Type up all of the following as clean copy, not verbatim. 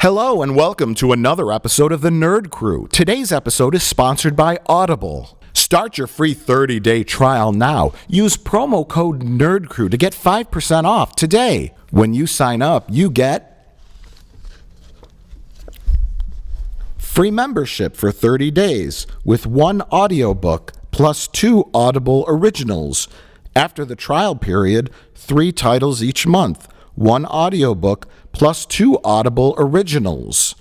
Hello and welcome to another episode of the Nerd Crew. Today's episode is sponsored by Audible. Start your free 30-day trial now. Use promo code NERDCREW to get 5% off today. When you sign up, you get free membership for 30 days with one audiobook plus 2 Audible originals. After the trial period, 3 titles each month, 1 audiobook plus 2 Audible originals.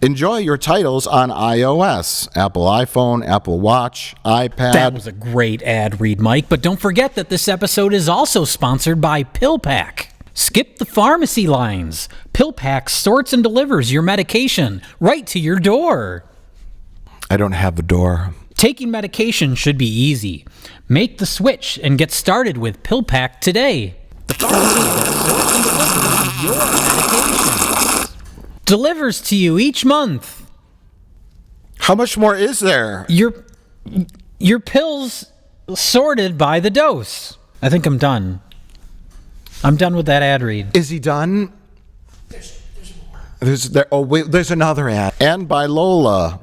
Enjoy your titles on iOS, Apple iPhone, Apple Watch, iPad. That was a great ad read, Mike, but don't forget that this episode is also sponsored by PillPack. Skip the pharmacy lines. PillPack sorts and delivers your medication right to your door. I don't have a door. Taking medication should be easy. Make the switch and get started with PillPack today. The pharmacy that sorts and delivers your medication. Delivers to you each month. How much more is there? Your pills sorted by the dose. I think I'm done. I'm done with that ad read. Is he done? There's more. There's another ad. And by Lola.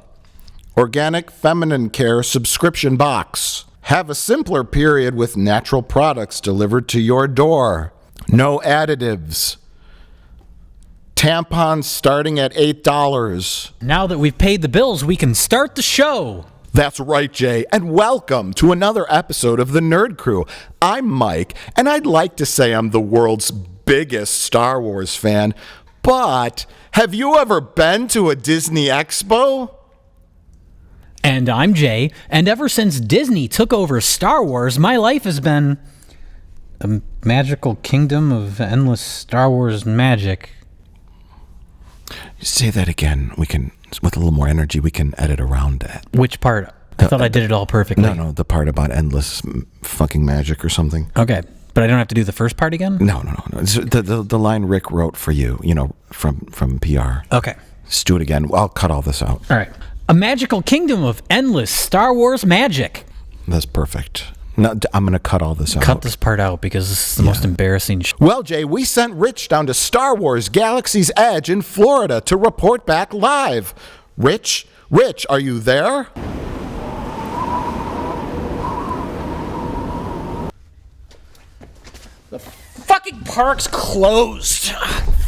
Organic Feminine Care subscription box. Have a simpler period with natural products delivered to your door. No additives. Tampons starting at $8. Now that we've paid the bills, we can start the show. That's right, Jay, and welcome to another episode of the Nerd Crew. I'm Mike, and I'd like to say I'm the world's biggest Star Wars fan, but have you ever been to a Disney Expo? And I'm Jay, and ever since Disney took over Star Wars, my life has been a magical kingdom of endless Star Wars magic. Say that again. We can, with a little more energy, we can edit around that. Which part? I thought I did it all perfectly. No, the part about endless fucking magic or something. Okay, but I don't have to do the first part again? No. It's the line Rick wrote for you, from PR. Okay. Let's do it again. I'll cut all this out. All right. A magical kingdom of endless Star Wars magic. That's perfect. No, I'm going to cut all this out. Cut this part out because this is the most embarrassing Well, Jay, we sent Rich down to Star Wars Galaxy's Edge in Florida to report back live. Rich, are you there? The fucking park's closed.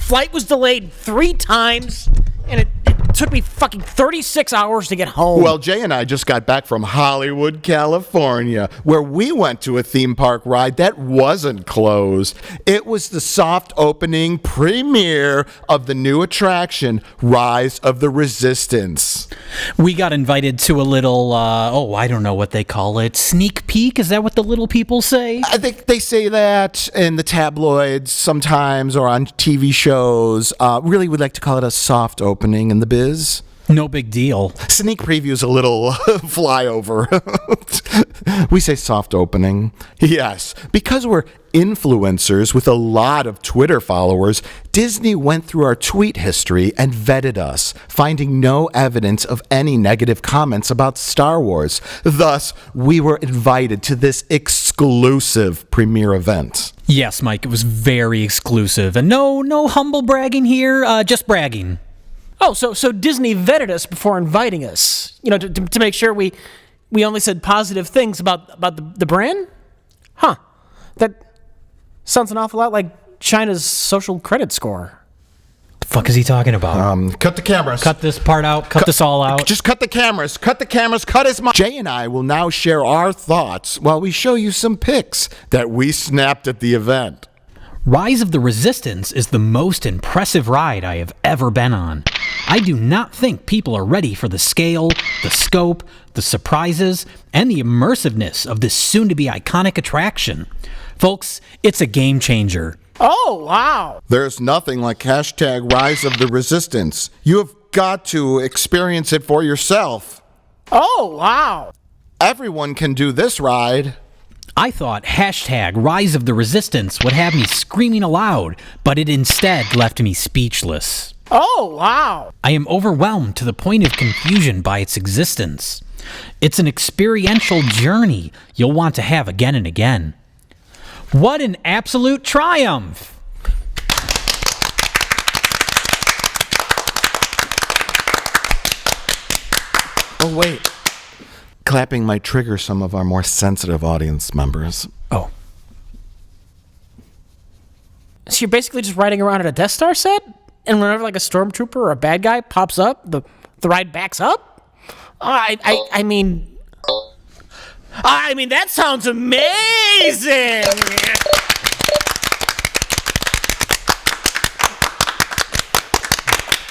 Flight was delayed 3 times, and it took me fucking 36 hours to get home. Well, Jay and I just got back from Hollywood, California, where we went to a theme park ride that wasn't closed. It was the soft opening premiere of the new attraction, Rise of the Resistance. We got invited to a little, I don't know what they call it. Sneak peek? Is that what the little people say? I think they say that in the tabloids sometimes or on TV shows. Really, we'd like to call it a soft opening in the biz. No big deal. Sneak preview's a little flyover. We say soft opening. Yes, because we're influencers with a lot of Twitter followers, Disney went through our tweet history and vetted us, finding no evidence of any negative comments about Star Wars. Thus, we were invited to this exclusive premiere event. Yes, Mike, it was very exclusive. And no humble bragging here, just bragging. Oh, so Disney vetted us before inviting us, to make sure we only said positive things about the brand? Huh. That sounds an awful lot like China's social credit score. The fuck is he talking about? Cut the cameras. Cut this part out. Cut this all out. Just cut the cameras. Cut his mouth. Jay and I will now share our thoughts while we show you some pics that we snapped at the event. Rise of the Resistance is the most impressive ride I have ever been on. I do not think people are ready for the scale, the scope, the surprises, and the immersiveness of this soon-to-be iconic attraction. Folks, it's a game changer. Oh, wow. There's nothing like hashtag Rise of the Resistance. You have got to experience it for yourself. Oh, wow. Everyone can do this ride. I thought hashtag Rise of the Resistance would have me screaming aloud, but it instead left me speechless. Oh, wow. I am overwhelmed to the point of confusion by its existence. It's an experiential journey you'll want to have again and again. What an absolute triumph! Oh, wait. Clapping might trigger some of our more sensitive audience members. Oh. So you're basically just riding around at a Death Star set? And whenever like a stormtrooper or a bad guy pops up, the ride backs up? I mean, that sounds amazing!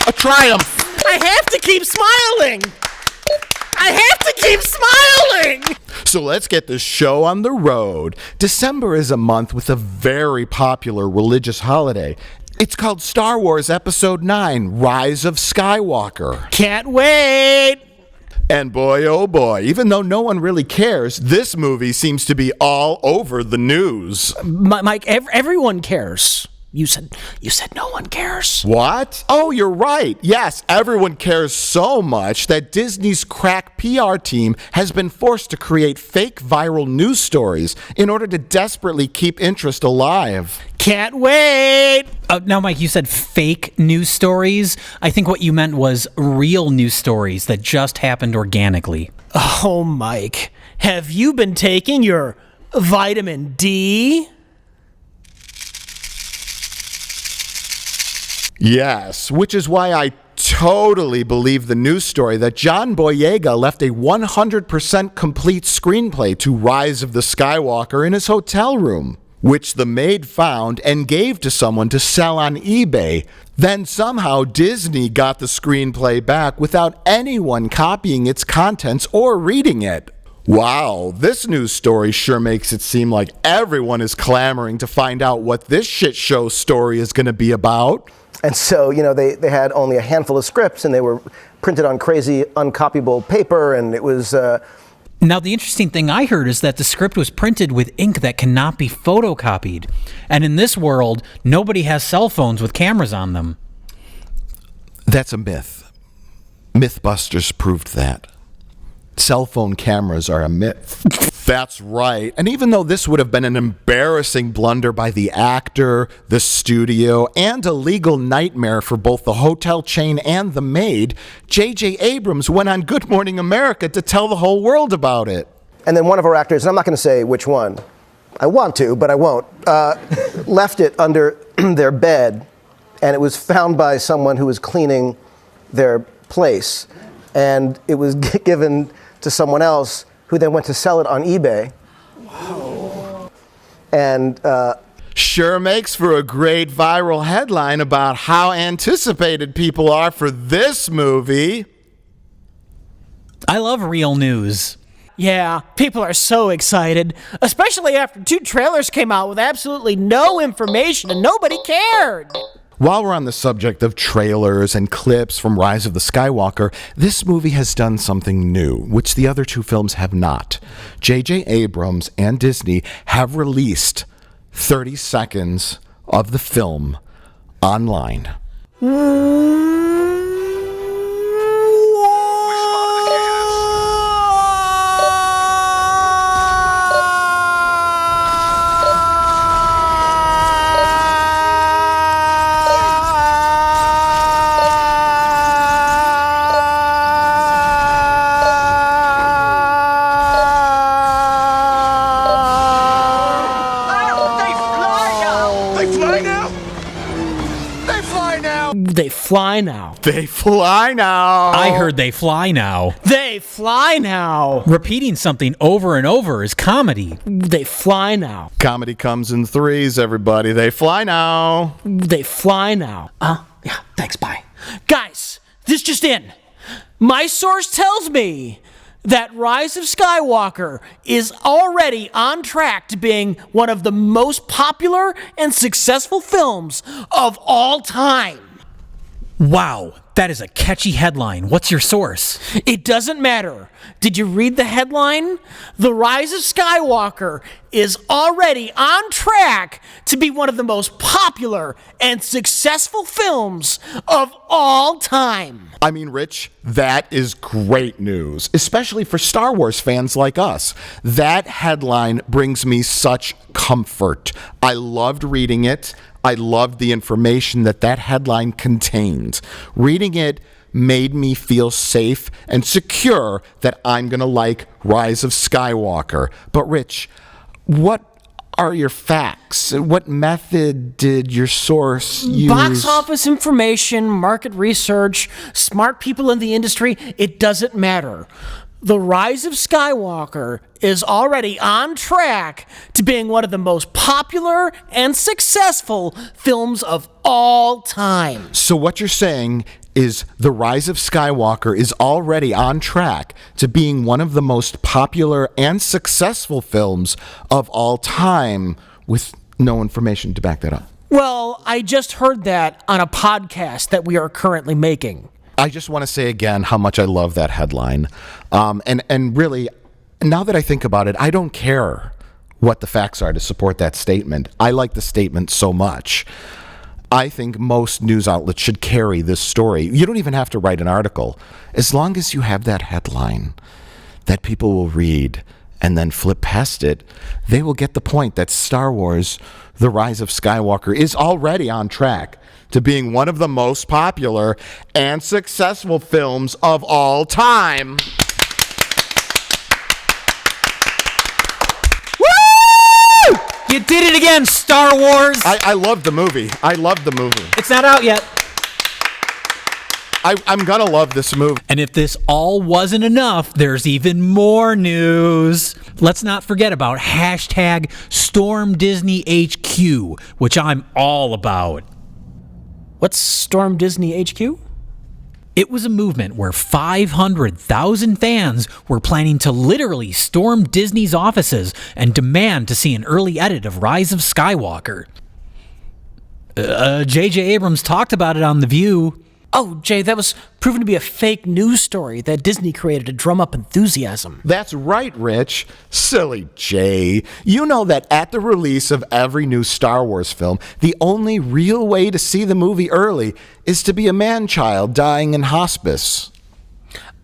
A triumph! I have to keep smiling! I have to keep smiling! So let's get this show on the road. December is a month with a very popular religious holiday. It's called Star Wars Episode 9, Rise of Skywalker. Can't wait! And boy, oh boy, even though no one really cares, this movie seems to be all over the news. Mike, everyone cares. You said no one cares. What? Oh, you're right. Yes, everyone cares so much that Disney's crack PR team has been forced to create fake viral news stories in order to desperately keep interest alive. Can't wait! Now, Mike, you said fake news stories. I think what you meant was real news stories that just happened organically. Oh, Mike, have you been taking your vitamin D? Yes, which is why I totally believe the news story that John Boyega left a 100% complete screenplay to Rise of the Skywalker in his hotel room, which the maid found and gave to someone to sell on eBay. Then somehow Disney got the screenplay back without anyone copying its contents or reading it. Wow, this news story sure makes it seem like everyone is clamoring to find out what this shit show story is going to be about. And so, they had only a handful of scripts, and they were printed on crazy, uncopyable paper, and it was... Now, the interesting thing I heard is that the script was printed with ink that cannot be photocopied. And in this world, nobody has cell phones with cameras on them. That's a myth. Mythbusters proved that. Cell phone cameras are a myth. That's right. And even though this would have been an embarrassing blunder by the actor, the studio, and a legal nightmare for both the hotel chain and the maid, J.J. Abrams went on Good Morning America to tell the whole world about it. And then one of our actors, and I'm not going to say which one, I want to, but I won't, left it under their bed, and it was found by someone who was cleaning their place. And it was given to someone else who then went to sell it on eBay. Wow. And sure makes for a great viral headline about how anticipated people are for this movie. I love real news. Yeah, people are so excited, especially after 2 trailers came out with absolutely no information and nobody cared. While we're on the subject of trailers and clips from Rise of the Skywalker, this movie has done something new, which the other 2 films have not. J.J. Abrams and Disney have released 30 seconds of the film online. They fly now. They fly now. I heard they fly now. They fly now. Repeating something over and over is comedy. They fly now. Comedy comes in threes, everybody. They fly now. They fly now. Yeah, thanks, bye. Guys, this just in. My source tells me that Rise of Skywalker is already on track to being one of the most popular and successful films of all time. Wow, that is a catchy headline. What's your source? It doesn't matter. Did you read the headline? The Rise of Skywalker is already on track to be one of the most popular and successful films of all time. I mean, Rich, that is great news, especially for Star Wars fans like us. That headline brings me such comfort. I loved reading it. I loved the information that headline contained. Reading it made me feel safe and secure that I'm going to like Rise of Skywalker. But Rich, what are your facts? What method did your source use? Box office information, market research, smart people in the industry, it doesn't matter. The Rise of Skywalker is already on track to being one of the most popular and successful films of all time. So what you're saying is The Rise of Skywalker is already on track to being one of the most popular and successful films of all time, with no information to back that up. Well, I just heard that on a podcast that we are currently making. I just want to say again how much I love that headline. And really, now that I think about it, I don't care what the facts are to support that statement. I like the statement so much. I think most news outlets should carry this story. You don't even have to write an article. As long as you have that headline that people will read and then flip past it, they will get the point that Star Wars, The Rise of Skywalker, is already on track to being one of the most popular and successful films of all time. Woo! You did it again, Star Wars! I love the movie. I love the movie. It's not out yet. I'm gonna love this movie. And if this all wasn't enough, there's even more news. Let's not forget about hashtag StormDisneyHQ, which I'm all about. What's Storm Disney HQ? It was a movement where 500,000 fans were planning to literally storm Disney's offices and demand to see an early edit of Rise of Skywalker. J.J. Abrams talked about it on The View. Oh, Jay, that was proven to be a fake news story that Disney created to drum up enthusiasm. That's right, Rich. Silly Jay. You know that at the release of every new Star Wars film, the only real way to see the movie early is to be a man-child dying in hospice.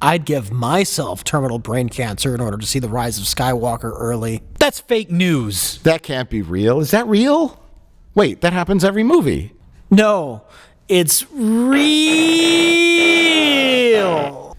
I'd give myself terminal brain cancer in order to see The Rise of Skywalker early. That's fake news. That can't be real. Is that real? Wait, that happens every movie. No, it's real.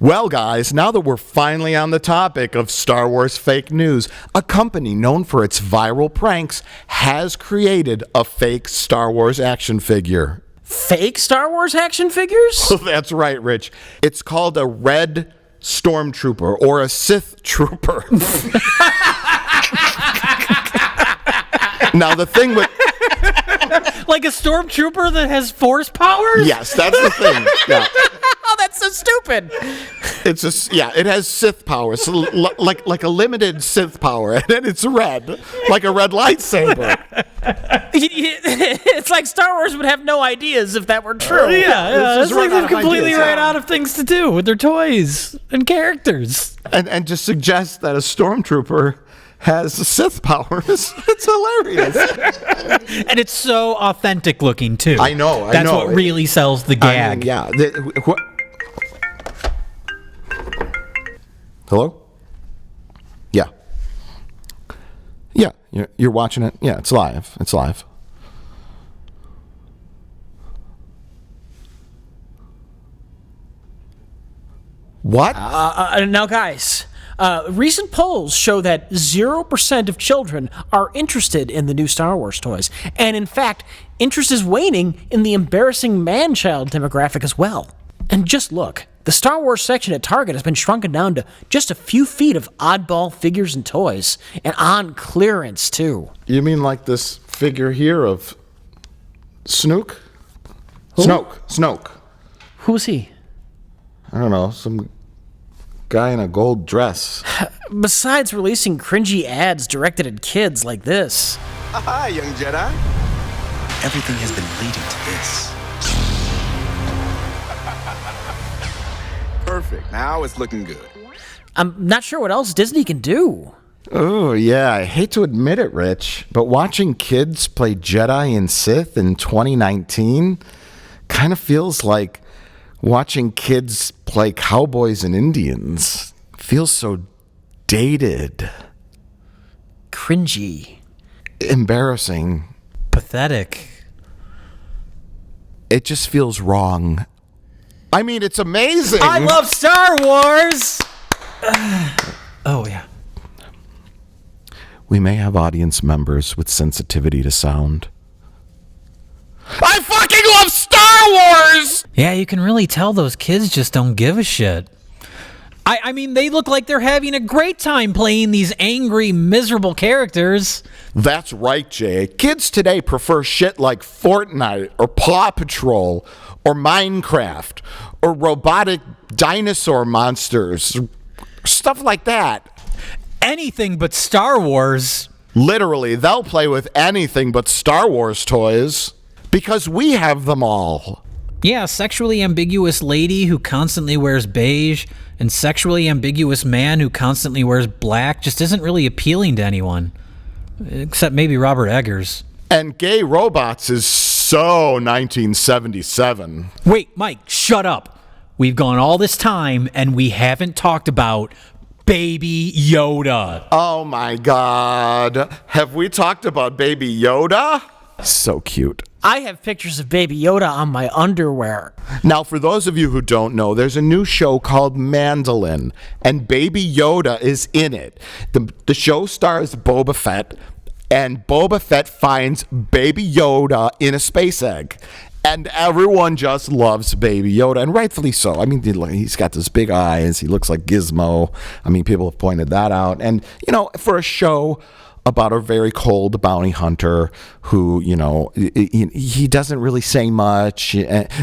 Well, guys, now that we're finally on the topic of Star Wars fake news, a company known for its viral pranks has created a fake Star Wars action figure. Fake Star Wars action figures? That's right, Rich. It's called a red stormtrooper or a Sith trooper. Now, the thing with... Like a stormtrooper that has force powers? Yes, that's the thing. Yeah. Oh, that's so stupid. It's it has Sith power, so like a limited Sith power, and then it's red, like a red lightsaber. It's like Star Wars would have no ideas if that were true. It's like they've completely ran out of things to do with their toys and characters. And to suggest that a stormtrooper has Sith powers, it's hilarious. And it's so authentic looking, too. I know. That's what really sells the gag. I mean, yeah. Hello? Yeah. Yeah, you're watching it? Yeah, it's live. It's live. What? Now, guys, recent polls show that 0% of children are interested in the new Star Wars toys. And in fact, interest is waning in the embarrassing man-child demographic as well. And just look, the Star Wars section at Target has been shrunken down to just a few feet of oddball figures and toys, and on clearance, too. You mean like this figure here of Snoke? Who? Snoke. Who's he? I don't know, some guy in a gold dress. Besides releasing cringy ads directed at kids like this. Hi, young Jedi. Everything has been leading to this. Perfect. Now it's looking good. I'm not sure what else Disney can do. Oh, yeah, I hate to admit it, Rich, but watching kids play Jedi and Sith in 2019 kind of feels like watching kids play cowboys and Indians. Feels so dated. Cringy. Embarrassing. Pathetic. It just feels wrong. I mean, it's amazing. I love Star Wars! Oh, yeah. We may have audience members with sensitivity to sound. I fucking love Star Wars! Yeah, you can really tell those kids just don't give a shit. I mean, they look like they're having a great time playing these angry, miserable characters. That's right, Jay. Kids today prefer shit like Fortnite or Paw Patrol or Minecraft or robotic dinosaur monsters, stuff like that. Anything but Star Wars. Literally, they'll play with anything but Star Wars toys because we have them all. Yeah, sexually ambiguous lady who constantly wears beige and sexually ambiguous man who constantly wears black just isn't really appealing to anyone. Except maybe Robert Eggers. And gay robots is so 1977. Wait, Mike, shut up. We've gone all this time and we haven't talked about Baby Yoda. Oh my God. Have we talked about Baby Yoda? So cute. I have pictures of Baby Yoda on my underwear. Now, for those of you who don't know, there's a new show called Mandolin, and Baby Yoda is in it. The show stars Boba Fett, and Boba Fett finds Baby Yoda in a space egg. And everyone just loves Baby Yoda, and rightfully so. I mean, he's got those big eyes. He looks like Gizmo. I mean, people have pointed that out. And, you know, for a show about a very cold bounty hunter who, you know, he doesn't really say much.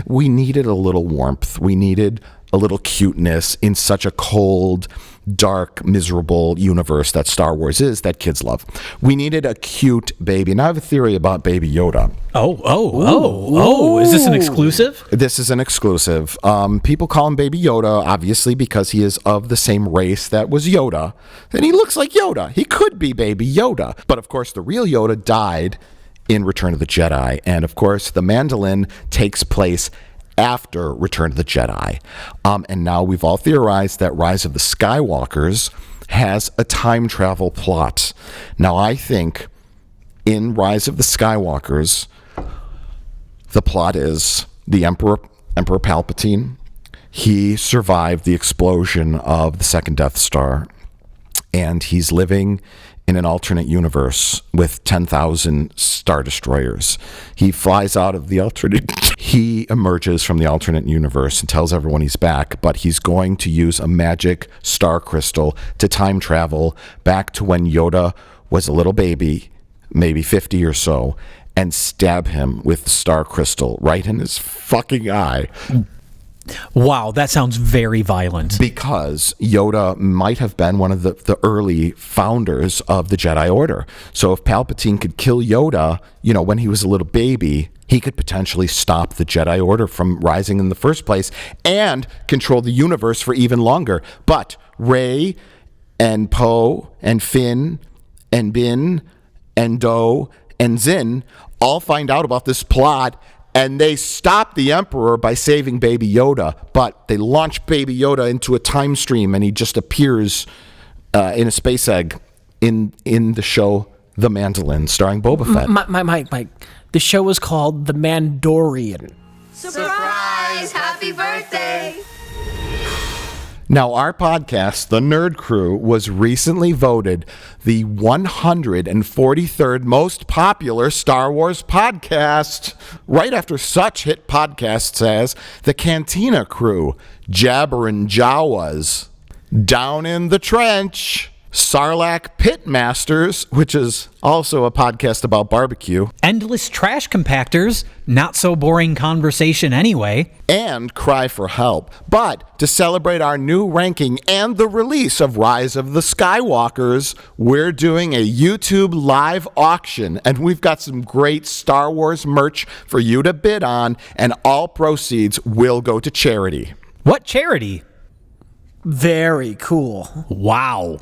We needed a little warmth. We needed a little cuteness in such a cold, dark, miserable universe that Star Wars is, that kids love. We needed a cute baby. And I have a theory about Baby Yoda. Oh, is this an exclusive? This is an exclusive. People call him Baby Yoda, obviously, because he is of the same race that was Yoda. And he looks like Yoda. He could be Baby Yoda. But, of course, the real Yoda died in Return of the Jedi. And, of course, the Mandolin takes place after Return of the Jedi. And now we've all theorized that Rise of the Skywalkers has a time travel plot. Now, I think in Rise of the Skywalkers, the plot is the Emperor Palpatine. He survived the explosion of the second Death Star, and he's living in an alternate universe with 10,000 Star Destroyers. He flies out of the alternate... He emerges from the alternate universe and tells everyone he's back, but he's going to use a magic star crystal to time travel back to when Yoda was a little baby, maybe 50 or so, and stab him with the star crystal right in his fucking eye. Wow, that sounds very violent. Because Yoda might have been one of the early founders of the Jedi Order. So if Palpatine could kill Yoda, you know, when he was a little baby, he could potentially stop the Jedi Order from rising in the first place and control the universe for even longer. But Rey and Poe and Finn and Bin and Do and Zin all find out about this plot, and they stop the Emperor by saving Baby Yoda, but they launch Baby Yoda into a time stream, and he just appears in a space egg in the show The Mandolin, starring Boba Fett. Mike, the show was called The Mandalorian. Surprise! Happy birthday! Now, our podcast, The Nerd Crew, was recently voted the 143rd most popular Star Wars podcast, right after such hit podcasts as The Cantina Crew, Jabberin' Jawas, Down in the Trench, Sarlacc Pitmasters, which is also a podcast about barbecue, Endless Trash Compactors, not so boring conversation anyway, and Cry for Help. But to celebrate our new ranking and the release of Rise of the Skywalkers, we're doing a YouTube live auction, and we've got some great Star Wars merch for you to bid on, and all proceeds will go to charity. What charity? Very cool. Wow.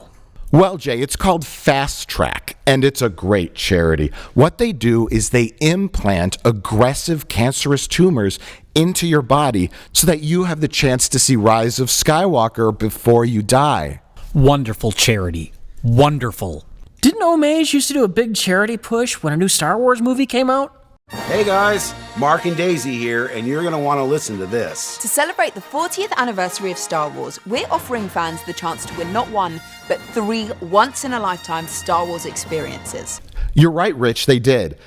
Well, Jay, it's called Fast Track, and it's a great charity. What they do is they implant aggressive cancerous tumors into your body so that you have the chance to see Rise of Skywalker before you die. Wonderful charity. Wonderful. Didn't Homage used to do a big charity push when a new Star Wars movie came out? Hey guys, Mark and Daisy here, and you're going to want to listen to this. To celebrate the 40th anniversary of Star Wars, we're offering fans the chance to win not one, but 3 once-in-a-lifetime Star Wars experiences. You're right, Rich, they did.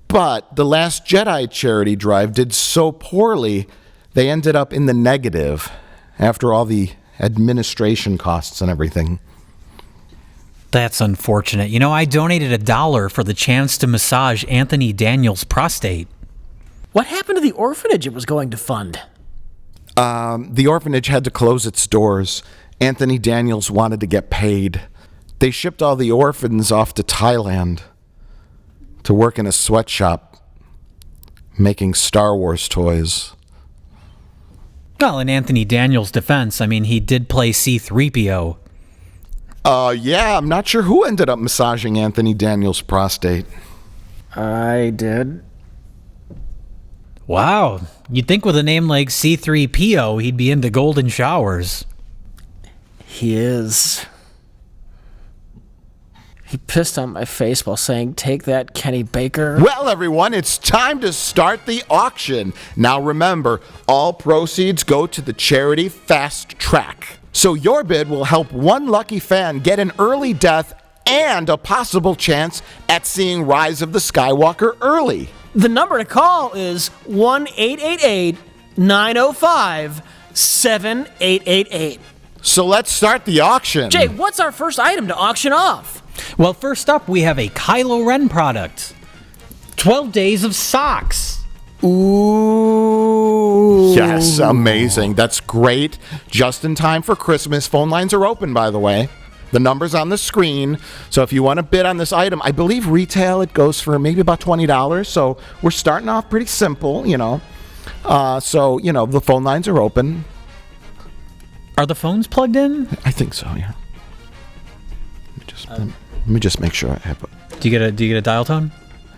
But the Last Jedi charity drive did so poorly, they ended up in the negative after all the administration costs and everything. That's unfortunate. You know, I donated $1 for the chance to massage Anthony Daniels' prostate. What happened to the orphanage it was going to fund? The orphanage had to close its doors. Anthony Daniels wanted to get paid. They shipped all the orphans off to Thailand to work in a sweatshop making Star Wars toys. Well, in Anthony Daniels' defense, I mean, he did play C-3PO. Yeah, I'm not sure who ended up massaging Anthony Daniels' prostate. I did. Wow. You'd think with a name like C-3PO, he'd be into golden showers. He is. He pissed on my face while saying, "Take that, Kenny Baker." Well, everyone, it's time to start the auction. Now remember, all proceeds go to the charity Fast Track. So your bid will help one lucky fan get an early death and a possible chance at seeing Rise of the Skywalker early. The number to call is 1-888-905-7888. So let's start the auction. Jay, what's our first item to auction off? Well, first up, we have a Kylo Ren product. 12 Days of Socks. Ooh. Yes, amazing. That's great. Just in time for Christmas. Phone lines are open, by the way. The number's on the screen. So if you want to bid on this item, I believe retail it goes for maybe about $20. So we're starting off pretty simple, you know. The phone lines are open. Are the phones plugged in? I think so, yeah. Let me just make sure I have it. Do you get a dial tone?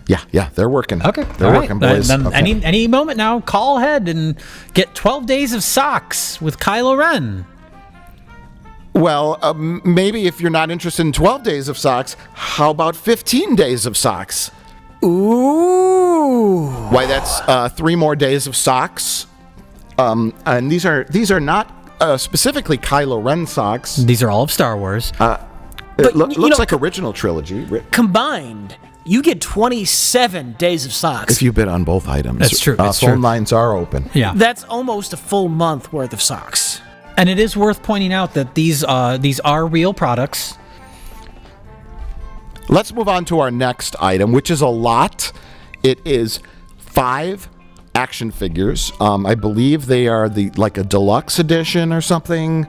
Yeah, they're working. Okay. They're all working, right. boys. Then Okay. any moment now, call ahead and get 12 Days of Socks with Kylo Ren. Well, maybe if you're not interested in 12 days of socks, how about 15 days of socks? Ooh. Why, that's 3 more days of socks. And these are not specifically Kylo Ren socks. These are all of Star Wars. It looks like original trilogy. Combined, you get 27 days of socks. If you bid on both items. That's true, that's phone true. lines are open. Yeah. That's almost a full month worth of socks. And it is worth pointing out that these are real products. Let's move on to our next item, which is a lot. It is 5 action figures. I believe they are like a deluxe edition or something.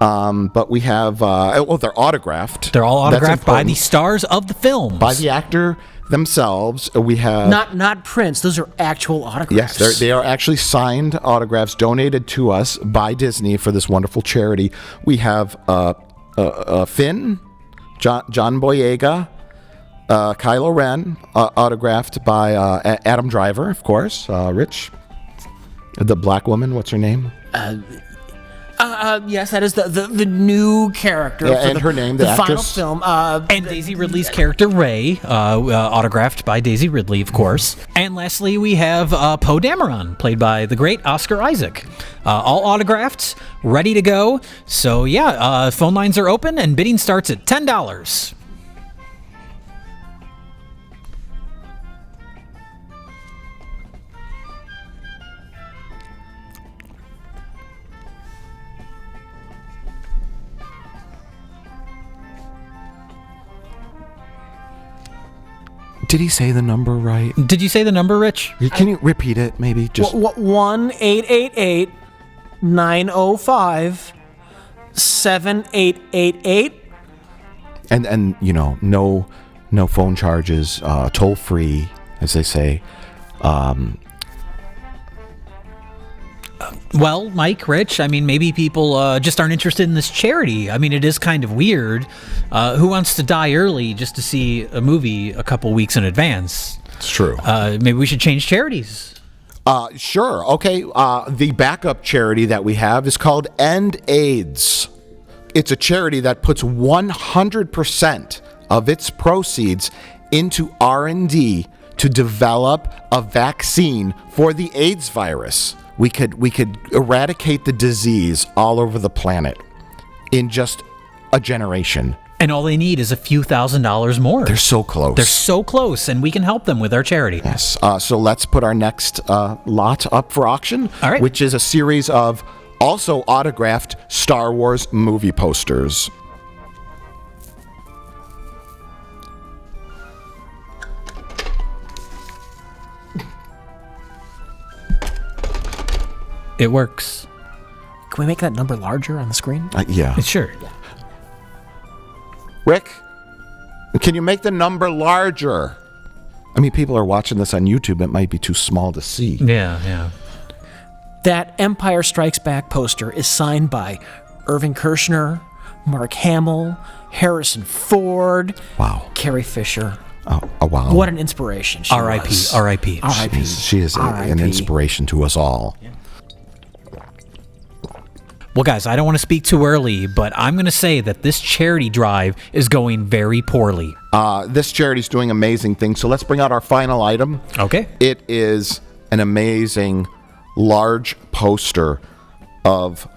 But we have, they're autographed. They're all That's autographed by the important. stars of the films. By the actor themselves. We have Not prints. Those are actual autographs. yes, they are actually signed autographs donated to us by Disney for this wonderful charity. We have Finn, John Boyega, Kylo Ren, autographed by Adam Driver, of course. Rich, the black woman. What's her name? Yes, that is the new character. Yeah, for and her name, the final actress. film. And Daisy Ridley's character, Rey, autographed by Daisy Ridley, of course. And lastly, we have Poe Dameron, played by the great Oscar Isaac. All autographed, ready to go. So, phone lines are open, and bidding starts at $10. Did he say the number right? Did you say the number, Rich? Can you repeat it, maybe? Just 1-888-905-7888. and no phone charges, toll free, as they say. Well, Mike, Rich, I mean, maybe people just aren't interested in this charity. I mean, it is kind of weird. Who wants to die early just to see a movie a couple weeks in advance? It's true. Maybe we should change charities. Sure. Okay. The backup charity that we have is called End AIDS. It's a charity that puts 100% of its proceeds into R&D to develop a vaccine for the AIDS virus. We could eradicate the disease all over the planet in just a generation. And all they need is a few $1,000s more. They're so close. They're so close, and we can help them with our charity. Yes. So let's put our next lot up for auction, All right. which is a series of also autographed Star Wars movie posters. It works. Can we make that number larger on the screen? Yeah. Sure. Rick, can you make the number larger? I mean, people are watching this on YouTube. It might be too small to see. Yeah. That Empire Strikes Back poster is signed by Irving Kershner, Mark Hamill, Harrison Ford, Wow. Carrie Fisher. Oh, wow. What an inspiration she R.I.P. was. R.I.P. R.I.P. She is an R.I.P. inspiration to us all. Well, guys, I don't want to speak too early, but I'm going to say that this charity drive is going very poorly. This charity's doing amazing things. So let's bring out our final item. Okay. It is an amazing large poster of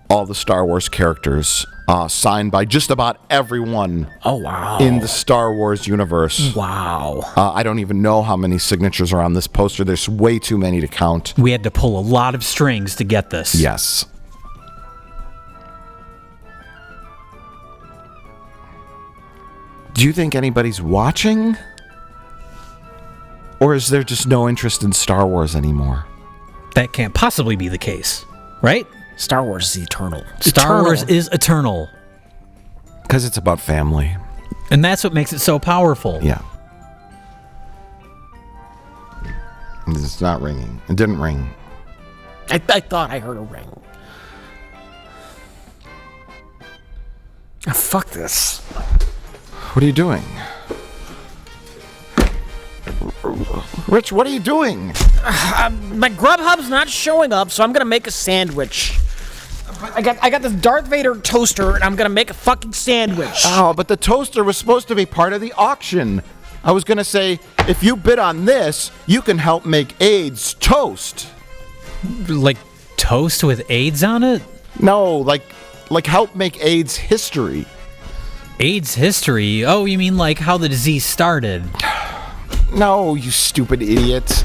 all the Star Wars characters, signed by just about everyone Oh, wow. in the Star Wars universe. Wow. I don't even know how many signatures are on this poster. There's way too many to count. We had to pull a lot of strings to get this. Yes. Do you think anybody's watching? Or is there just no interest in Star Wars anymore? That can't possibly be the case, right? Star Wars is eternal. Star Wars is eternal. Because it's about family. And that's what makes it so powerful. Yeah. It's not ringing. It didn't ring. I thought I heard a ring. Oh, fuck this. What are you doing? Rich, what are you doing? My Grubhub's not showing up, so I'm gonna make a sandwich. I got this Darth Vader toaster, and I'm gonna make a fucking sandwich. Oh, but the toaster was supposed to be part of the auction. I was going to say, if you bid on this, you can help make AIDS toast. Like toast with AIDS on it? No, like help make AIDS history. AIDS history? Oh, you mean like how the disease started? No, you stupid idiot.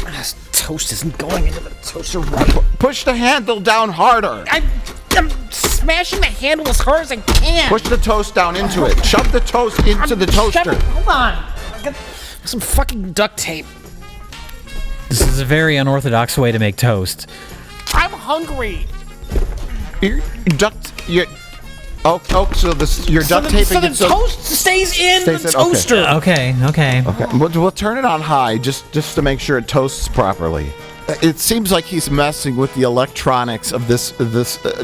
This toast isn't going into the toaster right. Push the handle down harder. I'm smashing the handle as hard as I can. Push the toast down into it. Shove the toast into the toaster. Hold on. I got some fucking duct tape. This is a very unorthodox way to make toast. I'm hungry. Your duct taping so the it so toast stays in the okay. toaster. Okay. Okay, we'll turn it on high just to make sure it toasts properly. It seems like he's messing with the electronics of this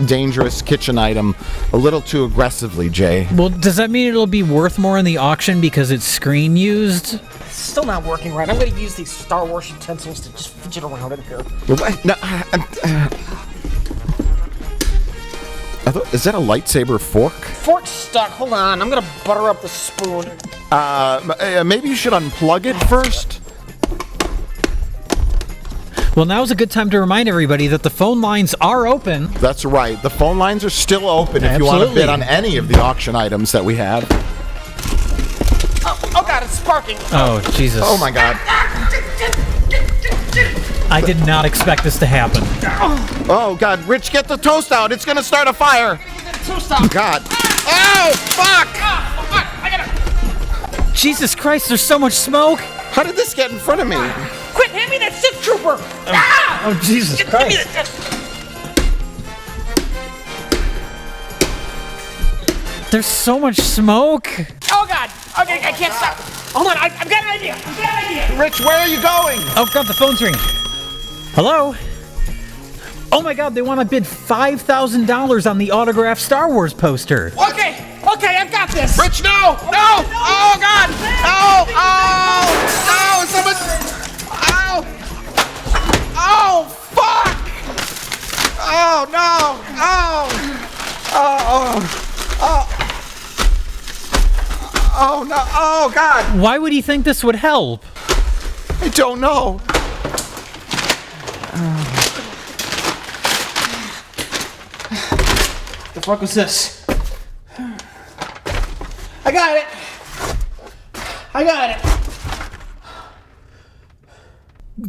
dangerous kitchen item a little too aggressively, Jay. Well, does that mean it'll be worth more in the auction because it's screen used? It's still not working right. I'm going to use these Star Wars utensils to just fidget around in here. No, is that a lightsaber fork? Fork's stuck. Hold on. I'm going to butter up the spoon. Maybe you should unplug it first. Well, now's a good time to remind everybody that the phone lines are open. That's right. The phone lines are still open if you want to bid on any of the auction items that we have. Oh God, it's sparking. Oh, Jesus. Oh, my God. I did not expect this to happen. Oh, God. Rich, get the toast out. It's going to start a fire. Toast out. God. Oh, fuck. Jesus Christ, there's so much smoke. How did this get in front of me? Quit, hand me that Sith Trooper. Oh, Jesus Give Christ. me that. There's so much smoke. Oh God. Okay, I can't stop. Hold on, I've got an idea. Rich, where are you going? Oh, God, the phone's ringing. Hello? Oh, my God, they want to bid $5,000 on the autographed Star Wars poster. Okay, I've got this. Rich, no! No! Oh, God! No! Oh! Oh! Someone! Oh! Oh, fuck! Oh, no! Oh! Oh! Oh! Oh! Oh, no. Oh, God. Why would he think this would help? I don't know. The fuck was this? I got it.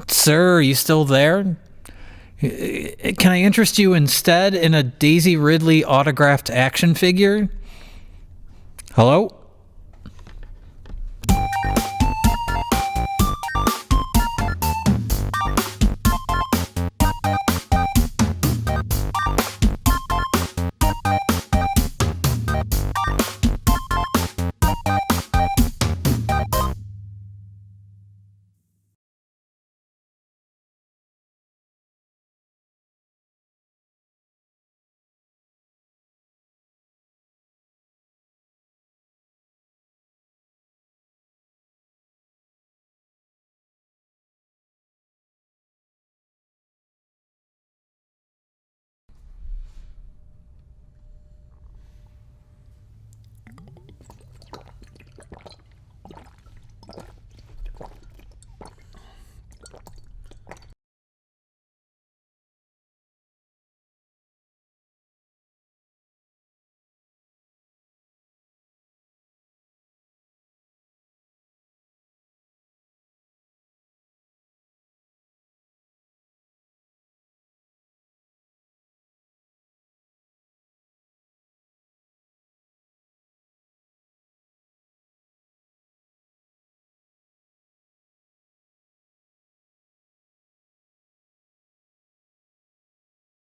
Sir, are you still there? Can I interest you instead in a Daisy Ridley autographed action figure? Hello?